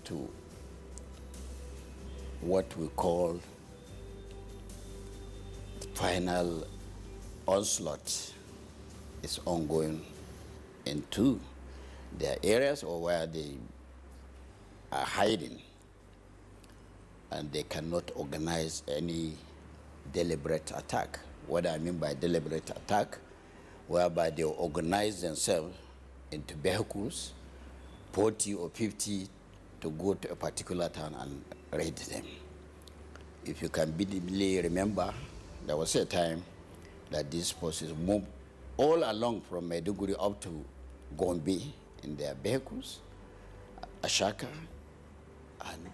to what we call final onslaught is ongoing into their areas or where they are hiding, and they cannot organize any deliberate attack. What I mean by deliberate attack, whereby they organize themselves into vehicles, 40 or 50, to go to a particular town and raid them. If you can vividly remember, there was a time that these forces moved all along from Maiduguri up to Gombe in their vehicles, Ashaka, and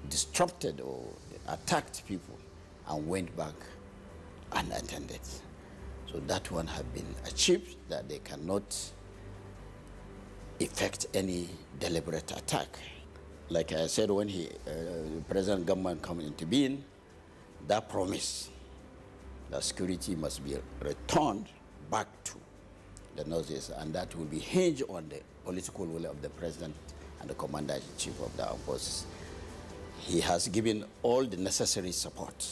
disrupted or attacked people and went back unattended. So that one has been achieved, that they cannot effect any deliberate attack. Like I said, when the present government come into being, that promise that security must be returned back to the Northeast, and that will be hinged on the political will of the president and the commander-in-chief of the armed forces. He has given all the necessary support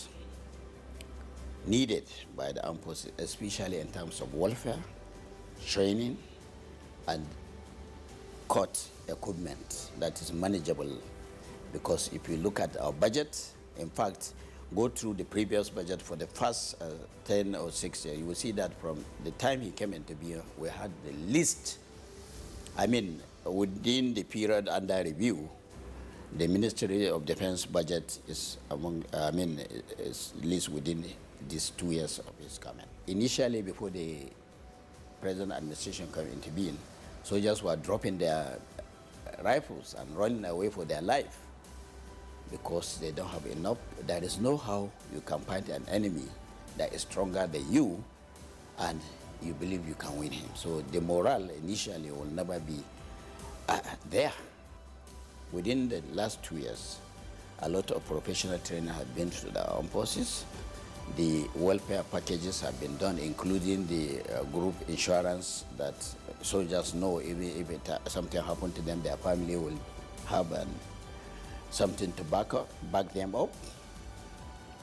needed by the armed forces, especially in terms of welfare, training, and court equipment that is manageable. Because if you look at our budget, in fact, go through the previous budget for the first 10 or 6 years, you will see that from the time he came into being, we had the least, within the period under review, the Ministry of Defense budget is is least within these 2 years of his coming. Initially, before the present administration came into being, soldiers were dropping their rifles and running away for their life because they don't have enough. There is no how you can fight an enemy that is stronger than you and you believe you can win him. So the morale initially will never be there. Within the last 2 years, a lot of professional training have been to the armed forces. The welfare packages have been done, including the group insurance that soldiers know if something happened to them, their family will have something to back them up.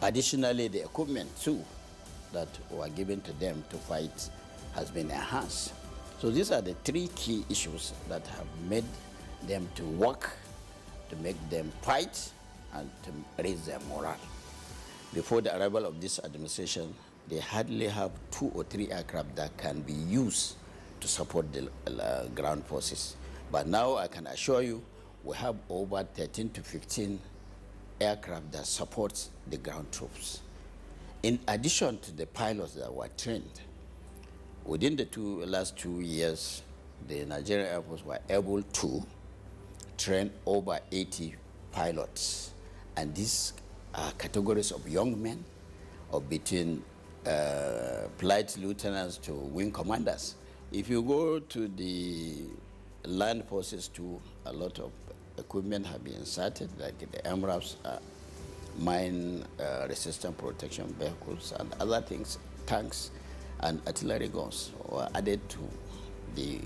Additionally, the equipment too that were given to them to fight has been enhanced. So these are the 3 key issues that have made them to work, to make them fight, and to raise their morale. Before the arrival of this administration, they hardly have 2 or 3 aircraft that can be used to support the ground forces. But now I can assure you, we have over 13 to 15 aircraft that support the ground troops. In addition to the pilots that were trained, within the last 2 years, the Nigerian Air Force were able to train over 80 pilots. And these are categories of young men, of between flight lieutenants to wing commanders. If you go to the land forces too, a lot of equipment have been inserted, like the MRAPs, mine resistant protection vehicles and other things, tanks and artillery guns were added to the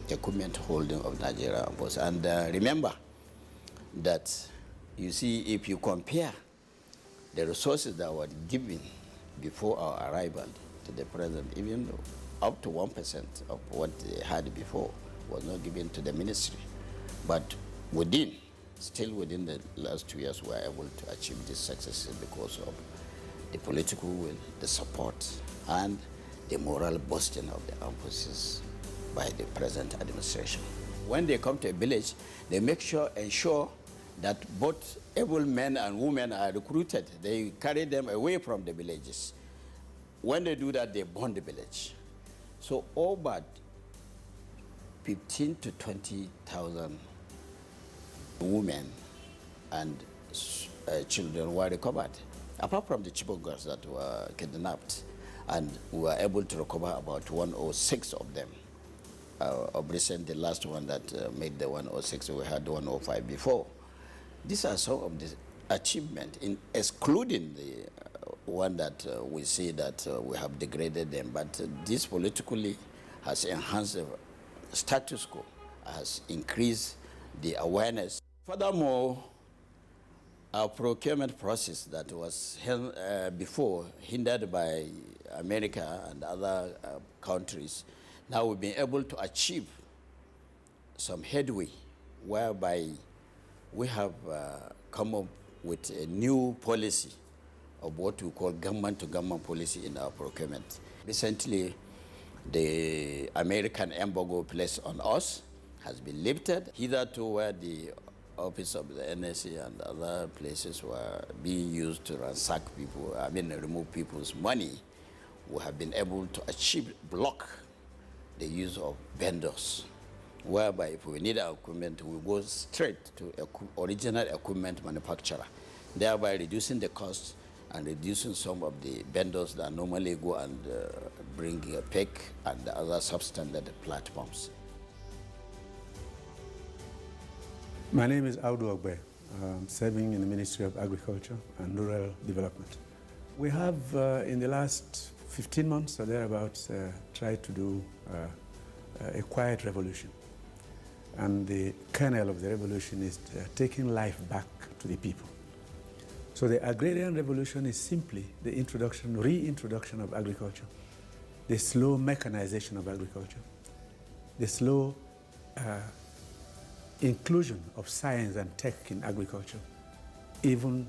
equipment holding of Nigeria Force. And remember that, you see, if you compare the resources that were given before our arrival to the present, even up to 1% of what they had before was not given to the ministry. But still within the last 2 years, we were able to achieve this success because of the political will, the support, and the moral boosting of the armed forces by the present administration. When they come to a village, they ensure that both able men and women are recruited. They carry them away from the villages. When they do that, they burn the village. So over 15 to 20,000 women and children were recovered, apart from the Chibok girls that were kidnapped. And we were able to recover about 106 of them. Of recent, the last one that made the 106, we had 105 before. These are some of the achievements, excluding the one that we see that we have degraded them. But this politically has enhanced the status quo, has increased the awareness. Furthermore, our procurement process that was before hindered by America and other countries, now we've been able to achieve some headway whereby we have come up with a new policy of what we call government-to-government policy in our procurement. Recently, the American embargo placed on us has been lifted. Hitherto, where the office of the NSA and other places were being used to ransack people, remove people's money, we have been able to block the use of vendors, whereby if we need our equipment, we go straight to original equipment manufacturer, thereby reducing the cost and reducing some of the vendors that normally go and bring PEC and other substandard platforms. My name is Audu Ogbe. I'm serving in the Ministry of Agriculture and Rural Development. We have, in the last 15 months or thereabouts, tried to do a quiet revolution. And the kernel of the revolution is taking life back to the people. So the agrarian revolution is simply the reintroduction of agriculture, the slow mechanization of agriculture, the slow inclusion of science and tech in agriculture, even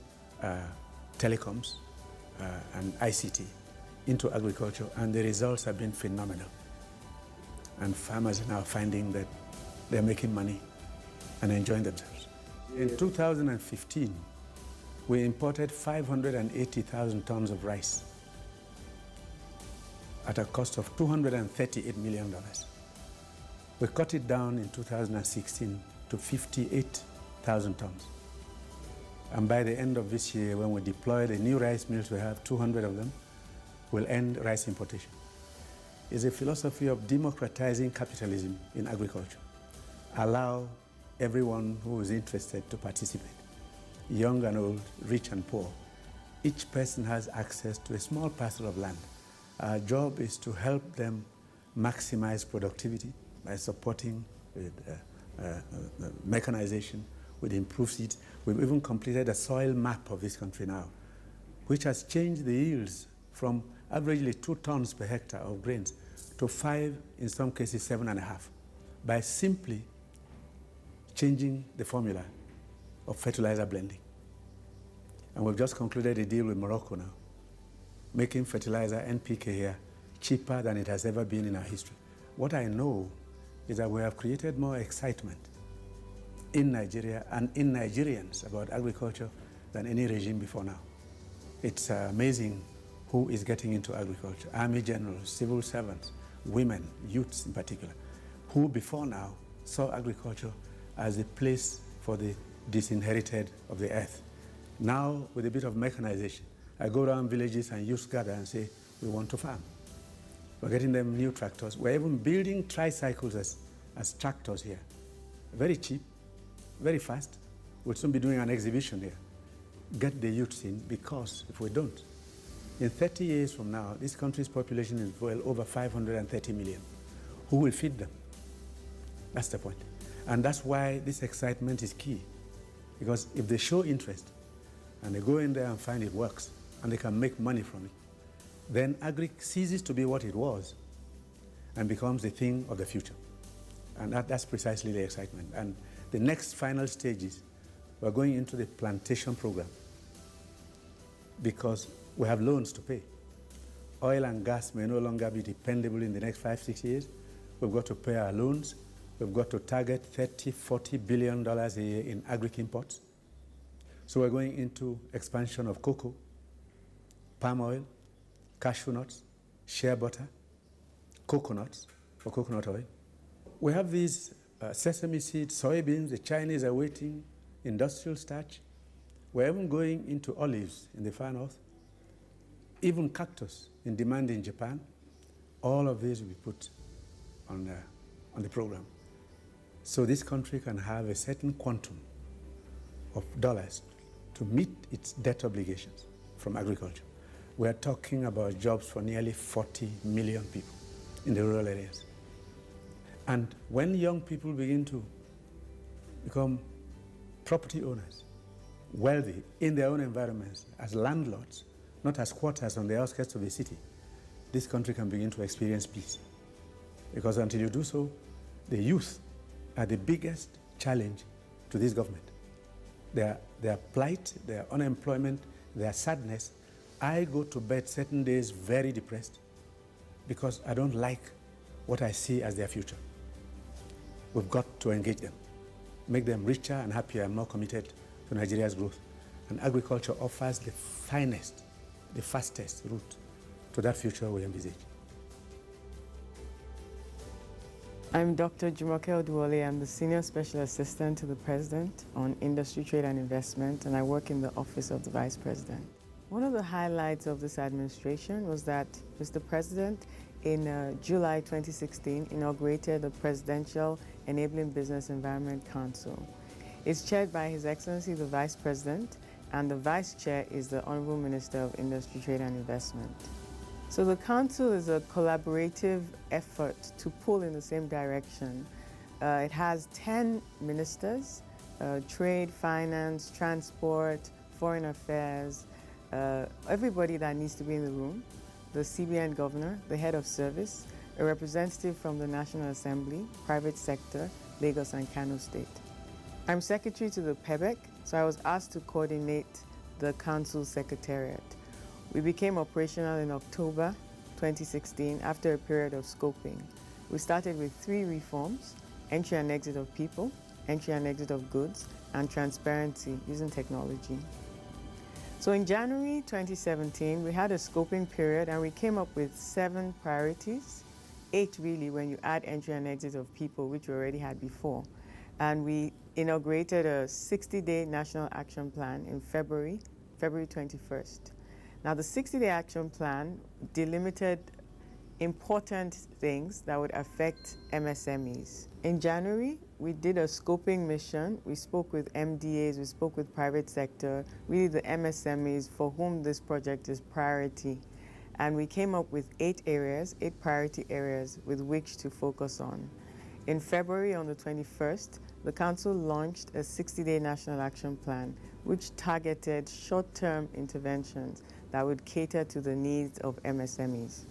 telecoms and ICT into agriculture, and the results have been phenomenal. And farmers are now finding that they're making money and enjoying themselves. In 2015, we imported 580,000 tons of rice at a cost of $238 million. We cut it down in 2016 to 58,000 tons. And by the end of this year, when we deploy the new rice mills, we have 200 of them, we'll end rice importation. It's a philosophy of democratizing capitalism in agriculture. Allow everyone who is interested to participate, young and old, rich and poor. Each person has access to a small parcel of land. Our job is to help them maximize productivity by supporting with mechanization, with improved seeds. We've even completed a soil map of this country now, which has changed the yields from averagely 2 tons per hectare of grains to 5, in some cases 7.5, by simply changing the formula of fertilizer blending. And we've just concluded a deal with Morocco now, making fertilizer NPK here cheaper than it has ever been in our history. What I know is that we have created more excitement in Nigeria and in Nigerians about agriculture than any regime before now. It's amazing who is getting into agriculture: army generals, civil servants, women, youths in particular, who before now saw agriculture as a place for the disinherited of the earth. Now, with a bit of mechanization, I go around villages and youths gather and say, we want to farm. We're getting them new tractors. We're even building tricycles as tractors here. Very cheap, very fast. We'll soon be doing an exhibition here. Get the youths in, because if we don't, in 30 years from now, this country's population is well over 530 million. Who will feed them? That's the point. And that's why this excitement is key. Because if they show interest and they go in there and find it works and they can make money from it, then agri ceases to be what it was and becomes the thing of the future. And that's precisely the excitement. And the next final stage is we're going into the plantation program, because we have loans to pay. Oil and gas may no longer be dependable in the next 5-6 years. We've got to pay our loans. We've got to target $30-40 billion a year in agri-imports. So we're going into expansion of cocoa, palm oil, cashew nuts, shea butter, coconuts for coconut oil. We have these sesame seeds, soybeans, the Chinese are waiting, industrial starch. We're even going into olives in the far north, even cactus in demand in Japan. All of these will be put on the program. So this country can have a certain quantum of dollars to meet its debt obligations from agriculture. We are talking about jobs for nearly 40 million people in the rural areas. And when young people begin to become property owners, wealthy in their own environments, as landlords, not as squatters on the outskirts of the city, this country can begin to experience peace. Because until you do so, the youth are the biggest challenge to this government. Their plight, their unemployment, their sadness. I go to bed certain days very depressed because I don't like what I see as their future. We've got to engage them, make them richer and happier and more committed to Nigeria's growth. And agriculture offers the finest, the fastest route to that future we envisage. I'm Dr. Jumoke Oduwole. I'm the Senior Special Assistant to the President on Industry, Trade and Investment, and I work in the Office of the Vice President. One of the highlights of this administration was that Mr. President, in July 2016, inaugurated the Presidential Enabling Business Environment Council. It's chaired by His Excellency the Vice President, and the Vice Chair is the Honorable Minister of Industry, Trade and Investment. So the Council is a collaborative effort to pull in the same direction. It has 10 ministers, trade, finance, transport, foreign affairs, everybody that needs to be in the room, the CBN governor, the head of service, a representative from the National Assembly, private sector, Lagos and Kano State. I'm secretary to the PEBEC, so I was asked to coordinate the Council Secretariat. We became operational in October 2016 after a period of scoping. We started with 3 reforms: entry and exit of people, entry and exit of goods, and transparency using technology. So in January 2017, we had a scoping period and we came up with 7 priorities, 8 really when you add entry and exit of people, which we already had before. And we inaugurated a 60-day national action plan in February 21st. Now, the 60-day action plan delimited important things that would affect MSMEs. In January, we did a scoping mission. We spoke with MDAs, we spoke with private sector, really the MSMEs for whom this project is priority. And we came up with 8 priority areas with which to focus on. In February, on the 21st, the Council launched a 60-day national action plan, which targeted short-term interventions that would cater to the needs of MSMEs.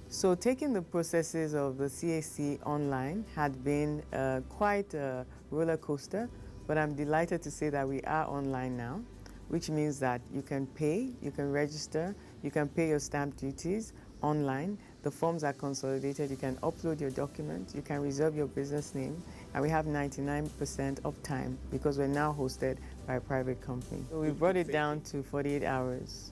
So taking the processes of the CAC online had been quite a roller coaster, but I'm delighted to say that we are online now, which means that you can pay, you can register, you can pay your stamp duties online. The forms are consolidated, you can upload your documents, you can reserve your business name, and we have 99% uptime because we're now hosted by a private company. So we brought it down to 48 hours.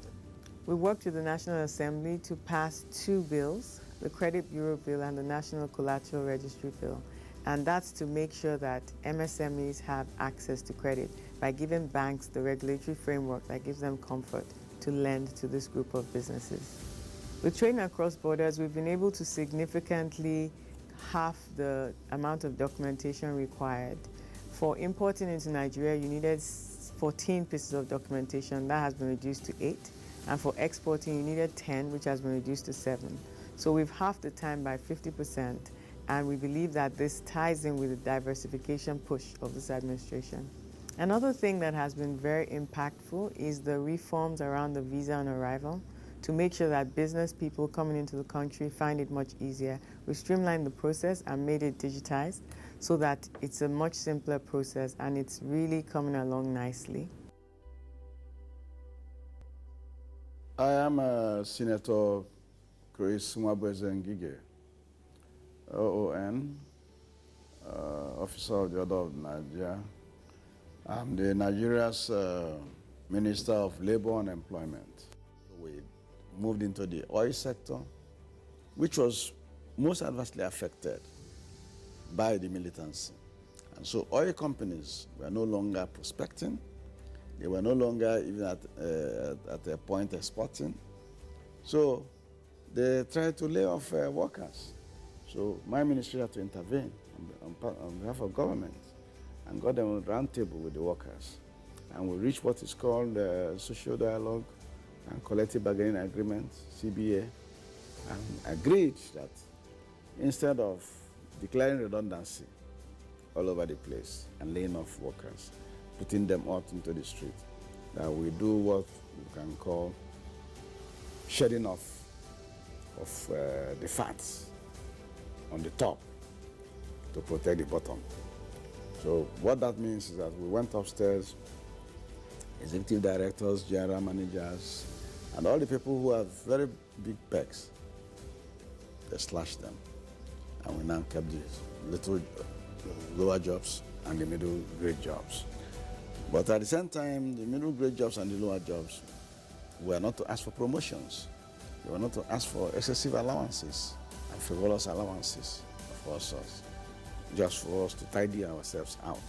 We worked with the National Assembly to pass 2 bills, the Credit Bureau Bill and the National Collateral Registry Bill. And that's to make sure that MSMEs have access to credit by giving banks the regulatory framework that gives them comfort to lend to this group of businesses. With trading across borders, we've been able to significantly halve the amount of documentation required. For importing into Nigeria, you needed 14 pieces of documentation. That has been reduced to 8. And for exporting, you needed 10, which has been reduced to 7. So we've halved the time by 50%, and we believe that this ties in with the diversification push of this administration. Another thing that has been very impactful is the reforms around the visa on arrival to make sure that business people coming into the country find it much easier. We streamlined the process and made it digitized so that it's a much simpler process, and it's really coming along nicely. I am Senator Chris Mwabweze-Ngige, OON, Officer of the Order of Nigeria. I'm the Nigeria's Minister of Labor and Employment. We moved into the oil sector, which was most adversely affected by the militancy. And so oil companies were no longer prospecting. They were no longer even at a point exporting. So they tried to lay off workers. So my ministry had to intervene on behalf of government and got them on a round table with the workers. And we reached what is called social dialogue and collective bargaining agreement, CBA, and agreed that instead of declaring redundancy all over the place and laying off workers, putting them out into the street, that we do what we can call shedding off of the fats on the top to protect the bottom. So what that means is that we went upstairs, executive directors, general managers, and all the people who have very big pecs, they slashed them. And we now kept the little lower jobs and the middle grade jobs. But at the same time, the middle grade jobs and the lower jobs were not to ask for promotions. They were not to ask for excessive allowances and frivolous allowances of all sorts, just for us to tidy ourselves out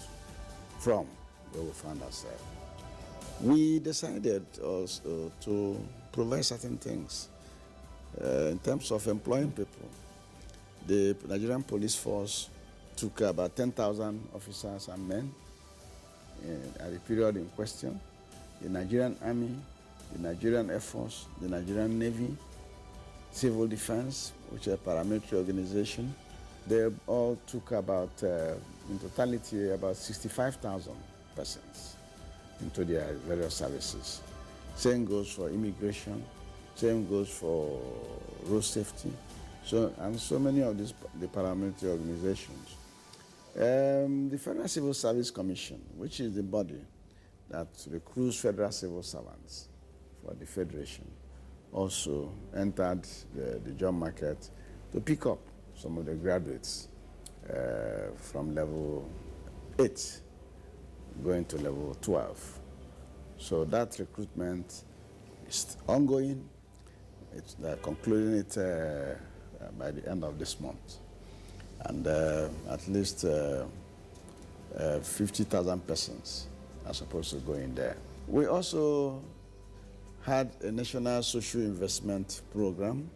from where we found ourselves. We decided also to provide certain things in terms of employing people. The Nigerian police force took about 10,000 officers and men at the period in question. The Nigerian Army, the Nigerian Air Force, the Nigerian Navy, Civil Defense, which is a paramilitary organization, they all took about, in totality, about 65,000 persons into their various services. Same goes for immigration, same goes for road safety, and so many of these the paramilitary organizations. The Federal Civil Service Commission, which is the body that recruits federal civil servants for the Federation, also entered the job market to pick up some of the graduates from level 8 going to level 12. So that recruitment is ongoing. They're concluding it by the end of this month. And at least 50,000 persons are supposed to go in there. We also had a national social investment program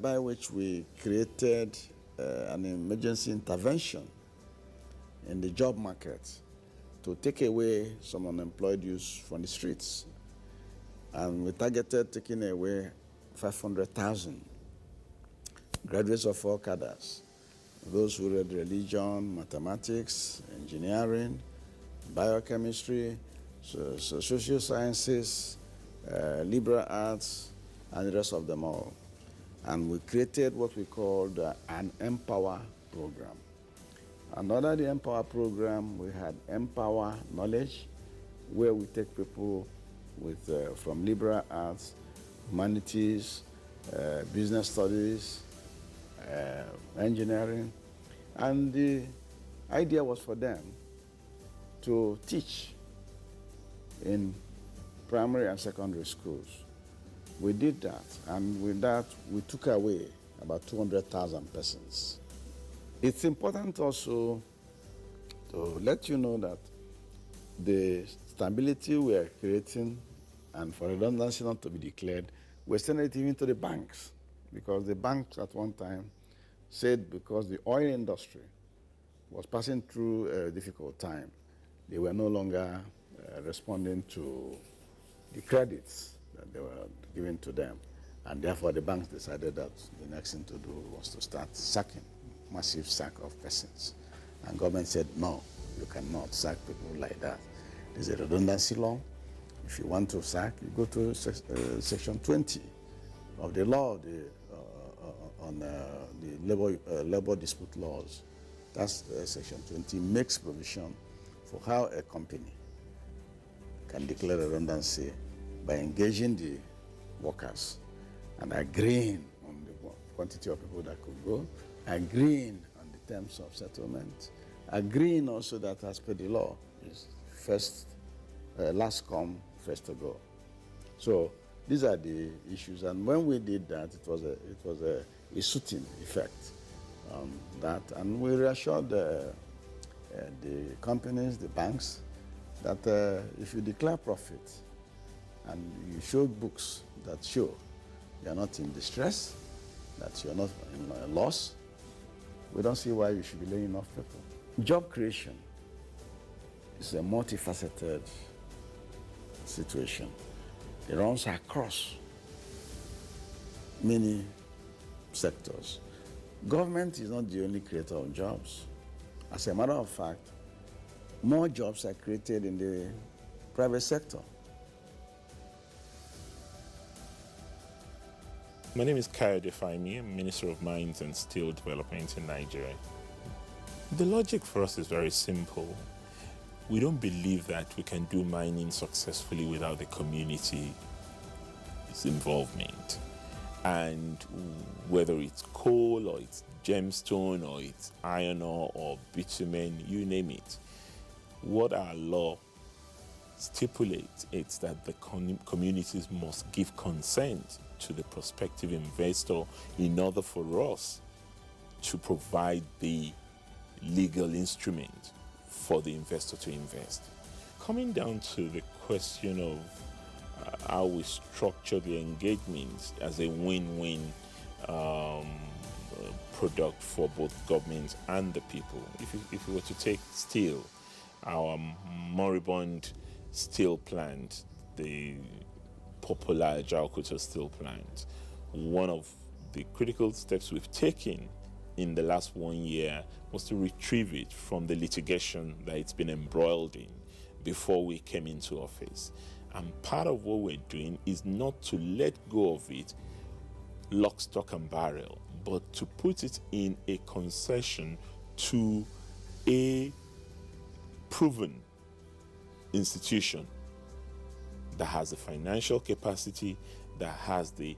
by which we created an emergency intervention in the job market to take away some unemployed youths from the streets. And we targeted taking away 500,000 graduates of all cadres, those who read religion, mathematics, engineering, biochemistry, so social sciences, liberal arts, and the rest of them all. And we created what we called an Empower program. And under the Empower program, we had Empower Knowledge, where we take people with, from liberal arts, humanities, business studies, engineering. And the idea was for them to teach in primary and secondary schools. We did that, and with that, we took away about 200,000 persons. It's important also to let you know that the stability we are creating, and for redundancy not to be declared, we're sending it even to the banks, because the banks at one time said because the oil industry was passing through a difficult time, they were no longer responding to the credits that they were giving to them. And therefore the banks decided that the next thing to do was to start sacking, massive sack of persons. And government said, no, you cannot sack people like that. There's a redundancy law. If you want to sack, you go to section 20 of the law on the labor dispute laws. That's section 20, makes provision for how a company can declare redundancy by engaging the workers and agreeing on the quantity of people that could go, agreeing on the terms of settlement, agreeing also that as per the law is last come, first to go. So these are the issues, and when we did that, it was a soothing effect on that, and we reassured the companies, the banks, that if you declare profit and you show books that show you're not in distress, that you're not in a loss, we don't see why you should be laying off people. Job creation is a multifaceted situation. It runs across many sectors. Government is not the only creator of jobs. As a matter of fact, more jobs are created in the private sector. My name is Kayode Fahimi. I'm Minister of Mines and Steel Development in Nigeria. The logic for us is very simple. We don't believe that we can do mining successfully without the community's involvement. And whether it's coal or it's gemstone or it's iron ore or bitumen, you name it, what our law stipulates is that the communities must give consent to the prospective investor in order for us to provide the legal instrument for the investor to invest. Coming down to the question of how we structure the engagement as a win-win product for both governments and the people. If we were to take steel, our moribund steel plant, the popular Jalkuta steel plant, one of the critical steps we've taken in the last 1 year was to retrieve it from the litigation that it's been embroiled in before we came into office. And part of what we're doing is not to let go of it lock, stock and barrel, but to put it in a concession to a proven institution that has the financial capacity, that has the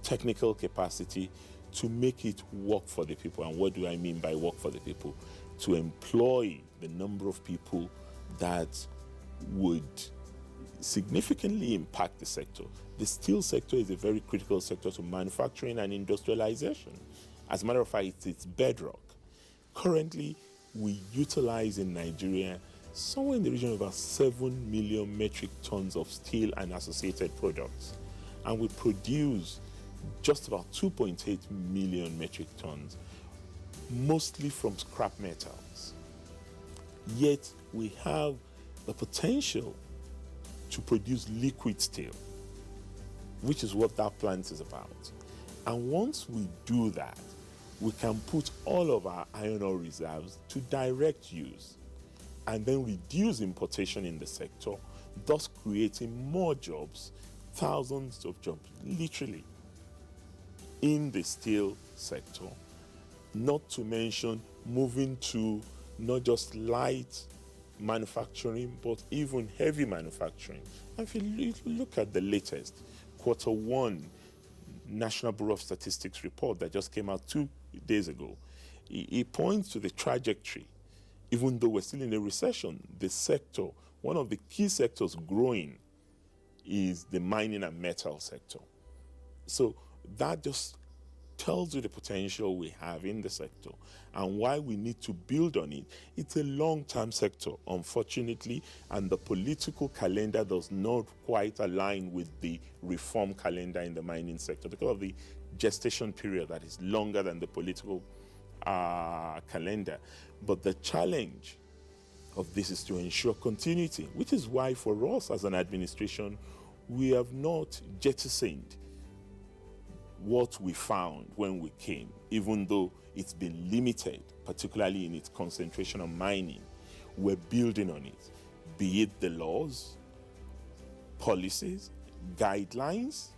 technical capacity to make it work for the people. And what do I mean by work for the people? To employ the number of people that would significantly impact the sector. The steel sector is a very critical sector to manufacturing and industrialization. As a matter of fact, it's its bedrock. Currently, we utilize in Nigeria somewhere in the region of about 7 million metric tons of steel and associated products. And we produce just about 2.8 million metric tons, mostly from scrap metals. Yet we have the potential to produce liquid steel, which is what that plant is about. And once we do that, we can put all of our iron ore reserves to direct use and then reduce importation in the sector, thus creating more jobs, thousands of jobs, literally, in the steel sector, not to mention moving to not just light manufacturing, but even heavy manufacturing. And if you look at the latest Q1 National Bureau of Statistics report that just came out 2 days ago, it points to the trajectory. Even though we're still in a recession, the sector, one of the key sectors growing is the mining and metal sector. So that just tells you the potential we have in the sector and why we need to build on it. It's a long-term sector, unfortunately, and the political calendar does not quite align with the reform calendar in the mining sector because of the gestation period that is longer than the political calendar. But the challenge of this is to ensure continuity, which is why for us as an administration, we have not jettisoned what we found when we came, even though it's been limited, particularly in its concentration on mining. We're building on it, be it the laws, policies, guidelines.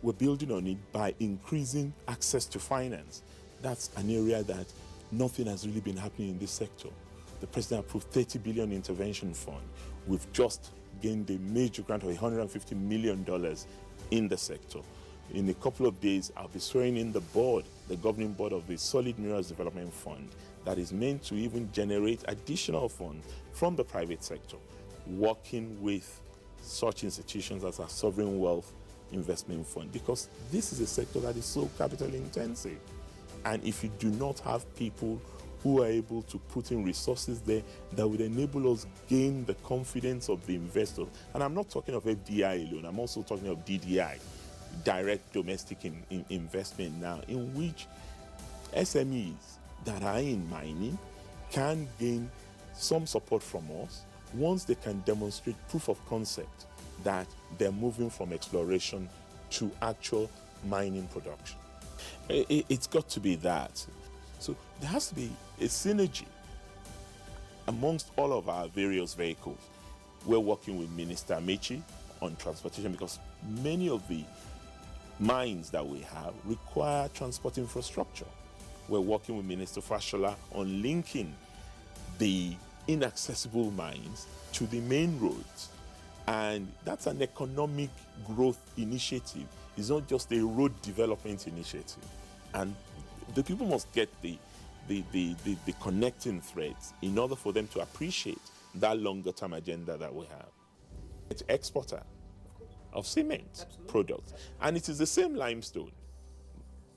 We're building on it by increasing access to finance. That's an area that nothing has really been happening in this sector. The president approved 30 billion intervention fund. We've just gained a major grant of $150 million in the sector. In a couple of days, I'll be swearing in the board, the governing board of the Solid Minerals Development Fund, that is meant to even generate additional funds from the private sector, working with such institutions as our Sovereign Wealth Investment Fund, because this is a sector that is so capital intensive. And if you do not have people who are able to put in resources there that would enable us gain the confidence of the investors. And I'm not talking of FDI alone, I'm also talking of DDI, direct domestic investment now, in which SMEs that are in mining can gain some support from us once they can demonstrate proof of concept that they're moving from exploration to actual mining production. It's got to be that. So there has to be a synergy amongst all of our various vehicles, we're working with Minister Mechi on transportation, because many of the mines that we have require transport infrastructure. We're working with Minister Fashola on linking the inaccessible mines to the main roads. And that's an economic growth initiative. It's not just a road development initiative. And the people must get the connecting threads in order for them to appreciate that longer term agenda that we have. It's exporter of cement products. And it is the same limestone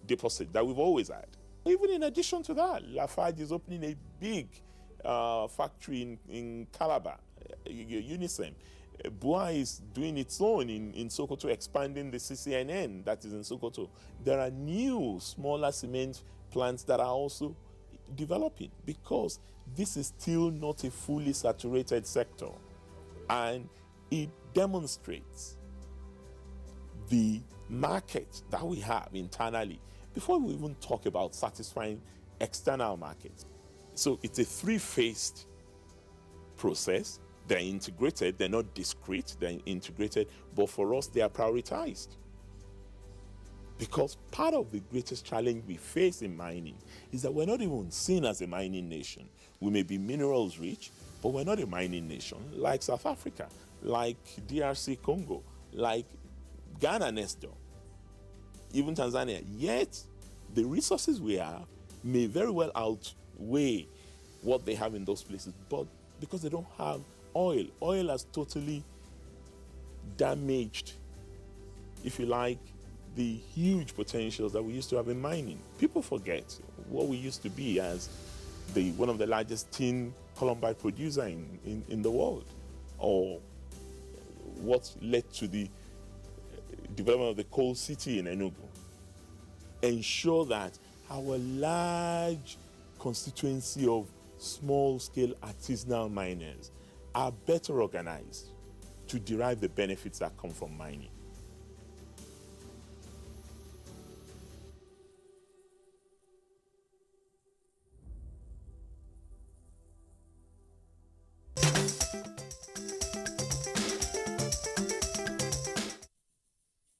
deposit that we've always had. Even in addition to that, Lafarge is opening a big factory in Calabar, Unisem. Buhari is doing its own in Sokoto, expanding the CCNN that is in Sokoto. There are new, smaller cement plants that are also developing, because this is still not a fully saturated sector. And it demonstrates the market that we have internally before we even talk about satisfying external markets. So it's a three-phased process. They're integrated, they're not discrete, they're integrated, but for us, they are prioritized. Because part of the greatest challenge we face in mining is that we're not even seen as a mining nation. We may be minerals rich, but we're not a mining nation like South Africa, like DRC Congo, like Ghana next door, even Tanzania. Yet, the resources we have may very well outweigh what they have in those places, but because they don't have oil. Oil has totally damaged, if you like, the huge potentials that we used to have in mining. People forget what we used to be as one of the largest tin columbite producer in the world, or what led to the development of the coal city in Enugu. Ensure that our large constituency of small-scale artisanal miners are better organized to derive the benefits that come from mining.